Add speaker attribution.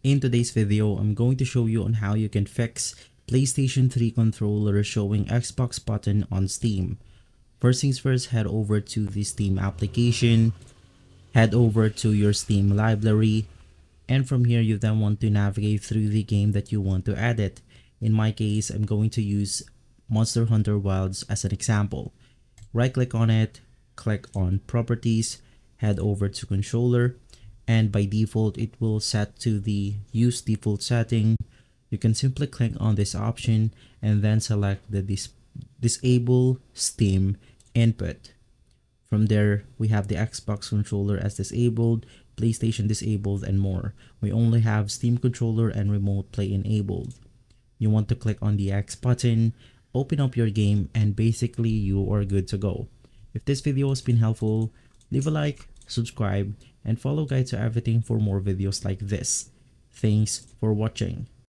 Speaker 1: In today's video, I'm going to show you on how you can fix PlayStation 3 controller showing Xbox button on Steam. First things first, head over to the Steam application, head over to your Steam library, and from here you then want to navigate through the game that you want to edit. In my case, I'm going to use Monster Hunter Wilds as an example. Right click on it, click on properties, head over to controller, and by default it will set to the use default setting. You can simply click on this option and then select the disable Steam input. From there, we have the Xbox controller as disabled, PlayStation disabled, and more. We only have Steam controller and remote play enabled. You want to click on the X button, open up your game, and basically you are good to go. If this video has been helpful, leave a like, subscribe, and follow Guide to Everything for more videos like this. Thanks for watching.